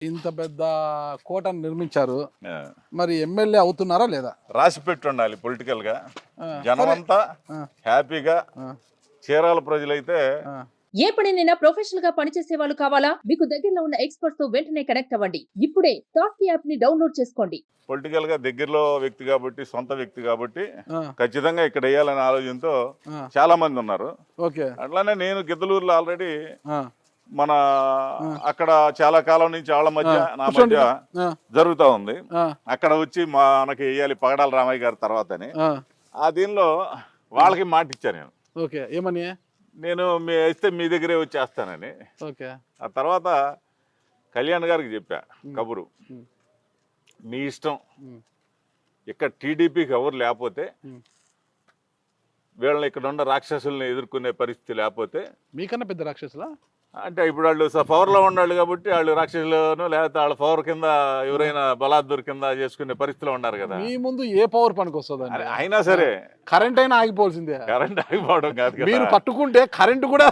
ఇంత పెద్ద కోటను నిర్మించారు. ఆ. మరి ఎమ్మెల్యే అవుతున్నారా లేదా? రాసి పెట్టి ఉండాలి పొలిటికల్ గా. ఆ, జనమంతా ఆ, హ్యాపీగా ఆ, చీరాల ప్రజలైతే ఆ. ఏ పనినైనా ప్రొఫెషనల్ గా పనిచేసే వాళ్ళు కావాలా? మీకు దగ్గరలో ఉన్న ఎక్స్పర్ట్స్ తో వెంటనే కనెక్ట్ అవ్వండి. ఇప్పుడే టాస్క్ యాప్ ని డౌన్లోడ్ చేసుకోండి. పొలిటికల్ గా దగ్గరలో వ్యక్తి కాబట్టి, సొంత వ్యక్తి కాబట్టి ఆ, ఖచ్చితంగా ఇక్కడ వేయాలనే ఆలోచనతో ఆ. చాలా మంది ఉన్నారు. ఓకే. అట్లానే నేను గిద్దలూరులో ఆల్రెడీ ఆ, మన అక్కడ చాలా కాలం నుంచి వాళ్ళ మధ్య నా కూర్చోండి. మధ్య ఆ, జరుగుతూ ఉంది. ఆ, అక్కడ వచ్చి మనకి వేయాలి పగడాల రామయ్య గారి తర్వాతని. ఆ. ఆ దీనిలో వాళ్ళకి మాట ఇచ్చాను నేను. ఓకే. ఏమని? నేను వేస్తే మీ దగ్గరే వచ్చేస్తానని. ఓకే. ఆ తర్వాత కళ్యాణ్ గారికి చెప్పా కబురు, ఉమ్. మీ ఇష్టం, ఉమ్. ఇక్కడ టీడీపీకి ఎవరు లేకపోతే, ఉమ్. వీళ్ళని ఇక్కడ ఉన్న రాక్షసుల్ని ఎదుర్కొనే పరిస్థితి లేకపోతే, మీకన్నా పెద్ద రాక్షసులా? అంటే ఇప్పుడు వాళ్ళు పవర్లో ఉన్నాళ్ళు కాబట్టి వాళ్ళు రాక్షసులను లేకపోతే వాళ్ళ పవర్ కింద ఎవరైనా బలాద్దూర్ కింద చేసుకునే పరిస్థితిలో ఉన్నారు కదా. మీ ముందు ఏ పవర్ పనికి వస్తుంది? అయినా సరే కరెంట్ అయినా ఆగిపోవాల్సిందే. కరెంట్ ఆగిపోవడం కాదు కదా. మీరు పట్టుకుంటే కరెంటు కూడా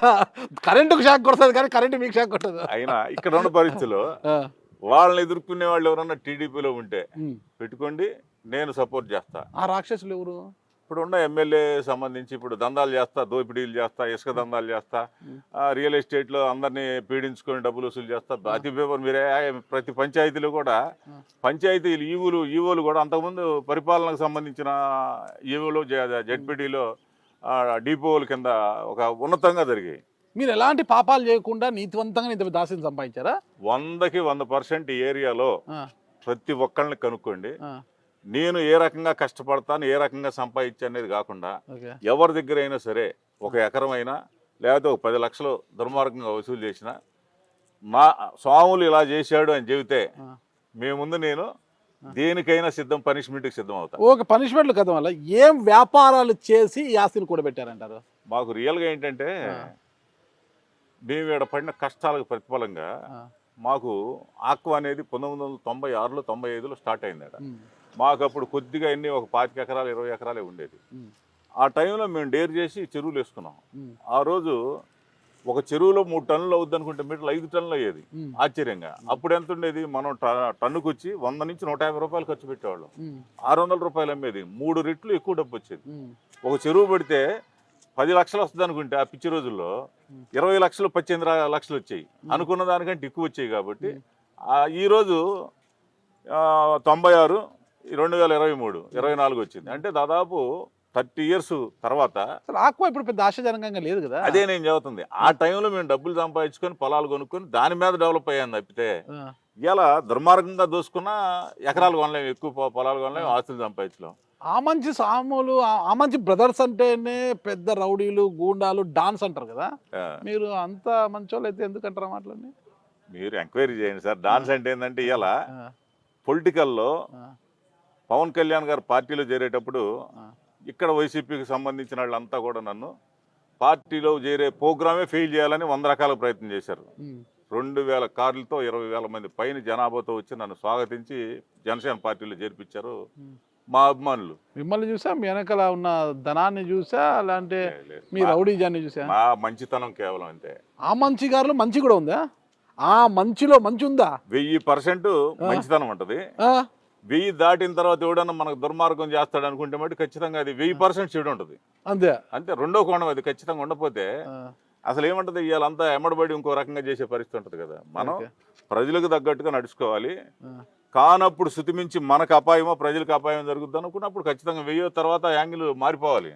కరెంటుకు షాక్ కొడుతుంది కానీ కరెంటు మీకు షాక్ కొట్టదు. అయినా ఇక్కడ ఉన్న పరిస్థితిలో ఆ, వాళ్ళని ఎదుర్కొనే వాళ్ళు ఎవరన్నా టీడీపీలో ఉంటే ఉమ్. పెట్టుకోండి, నేను సపోర్ట్ చేస్తా. ఆ రాక్షసులు ఎవరు? ఇప్పుడు ఉన్న ఎమ్మెల్యే సంబంధించి ఇప్పుడు దందాలు చేస్తా, దోపిడీలు చేస్తా, ఇసుక దందాలు చేస్తా, రియల్ ఎస్టేట్లో అందరినీ పీడించుకొని డబ్బులు వసూలు చేస్తా. అతి పేపర్ మీరే ప్రతి పంచాయతీలో కూడా పంచాయతీలు ఈవోలు కూడా అంతకుముందు పరిపాలనకు సంబంధించిన ఈవోలు జెడ్పీటీలో డిపోల కింద ఒక ఉన్నతంగా జరిగాయి. మీరు ఎలాంటి పాపాలు చేయకుండా నీతివంతంగా ఇంత దాసిని సంపాదించారా? 100కి 100% ఏరియాలో ఆ, ప్రతి ఒక్కళ్ళని కనుక్కోండి. ఆ, నేను ఏ రకంగా కష్టపడతాను, ఏ రకంగా సంపాదించా అనేది కాకుండా ఓకే. ఎవరి దగ్గర అయినా సరే ఒక ఎకరం అయినా లేకపోతే ఒక 10 లక్షలు దుర్మార్గంగా వసూలు చేసిన మా స్వాములు ఇలా చేశాడు అని చెబితే ఆ. మీ ముందు నేను దేనికైనా సిద్ధం, పనిష్మెంట్కి సిద్ధం అవుతా. ఓకే. పనిష్మెంట్లు కదా వల్ల ఏం వ్యాపారాలు చేసి ఈ ఆస్తిని కూడా పెట్టారంటారు? మాకు రియల్గా ఏంటంటే మేము ఇక్కడ పడిన కష్టాలకు ప్రతిఫలంగా ఆ, మాకు ఆక్వా అనేది 1996లో 95లో స్టార్ట్ అయింది. ఉమ్, మాకు అప్పుడు కొద్దిగా ఎన్ని ఒక 25 ఎకరాలు 20 ఎకరాలే ఉండేది. ఉమ్, ఆ టైంలో మేము డేర్ చేసి చెరువులు వేసుకున్నాం. ఉమ్, ఆ రోజు ఒక చెరువులో 3 టన్నులు అవుద్ది అనుకుంటే మీటర్లు 5 టన్నులు అయ్యేది. ఉమ్, ఆశ్చర్యంగా అప్పుడు ఎంత ఉండేది? మనం టన్నుకు వచ్చి 100 నుంచి 150 రూపాయలు ఖర్చు పెట్టేవాళ్ళం. ఉమ్, 600 రూపాయలు అమ్మేది. 3 రెట్లు ఎక్కువ డబ్బు వచ్చేది. ఉమ్, ఒక చెరువు పెడితే 10 లక్షలు వస్తుంది అనుకుంటే ఆ పిచ్చి రోజుల్లో 20 లక్షలు 18 లక్షలు వచ్చాయి. అనుకున్న దానికంటే ఎక్కువ వచ్చాయి. కాబట్టి ఈరోజు 96, 2023, 24 వచ్చింది. అంటే దాదాపు 30 ఇయర్స్ తర్వాత. అసలు ఆక్వా ఇప్పుడు పెద్ద ఆశాజనకంగా లేదు కదా. అదే నేను చెబుతుంది. ఆ టైంలో మేము డబ్బులు సంపాదించుకొని పొలాలు కొనుక్కొని దాని మీద డెవలప్ అయ్యాను తప్పితే ఆ, ఇలా దుర్మార్గంగా దోసుకున్న ఎకరాలు కొనలేము, ఎక్కువ పొలాలు కొనలేము, ఆస్తులు సంపాదించలేము. ఆ మంచి సాములు ఆ మంచి బ్రదర్స్ అంటేనే పెద్ద రౌడీలు, గూండాలు, డాన్స్ అంటారు కదా. ఆ, మీరు అంత మంచోళ్ళు అయితే ఎందుకంటారా మాటలని? మీరు ఎంక్వైరీ చేయండి సార్. డాన్స్ అంటే ఏంటంటే ఇలా పొలిటికల్లో పవన్ కళ్యాణ్ గారు పార్టీలో చేరేటప్పుడు ఇక్కడ వైసీపీకి సంబంధించిన వాళ్ళంతా కూడా నన్ను పార్టీలో చేరే ప్రోగ్రామే ఫెయిల్ చేయాలని 100 రకాల ప్రయత్నం చేశారు. 2000 కార్లతో 20,000 మంది పైన జనాభాతో వచ్చి నన్ను స్వాగతించి జనసేన పార్టీలో చేర్పించారు మా అభిమానులు. మిమ్మల్ని చూసా, మీ వెనకాల ఉన్న ధనాన్ని చూసా, అలాంటి మీ రౌడీజాన్ని చూసా? మా మంచితనం కేవలం అంతే. ఆ మంచి గారిలో మంచి కూడా ఉందా? ఆ మంచిలో మంచి ఉందా? 1000% మంచితనం ఉంటది. ఆ, 1000 దాటిన తర్వాత ఎవడన్నా మనకు దుర్మార్గం చేస్తాడు అనుకుంటే మటు ఖచ్చితంగా అది 1000% చెడు ఉంటుంది. అంతే. అంతే. రెండో కోణం అది ఖచ్చితంగా ఉండకపోతే ఆ, అసలు ఏమంటది, ఇవాళంతా ఎమ్మడబడి ఇంకో రకంగా చేసే పరిస్థితి ఉంటుంది కదా. మనం ఓకే. ప్రజలకు తగ్గట్టుగా నడుచుకోవాలి. ఆ, కానప్పుడు శృతిమించి మనకు అపాయమో ప్రజలకు అపాయం జరుగుద్ది అనుకున్నప్పుడు ఖచ్చితంగా 1000 తర్వాత యాంగిల్ మారిపోవాలి.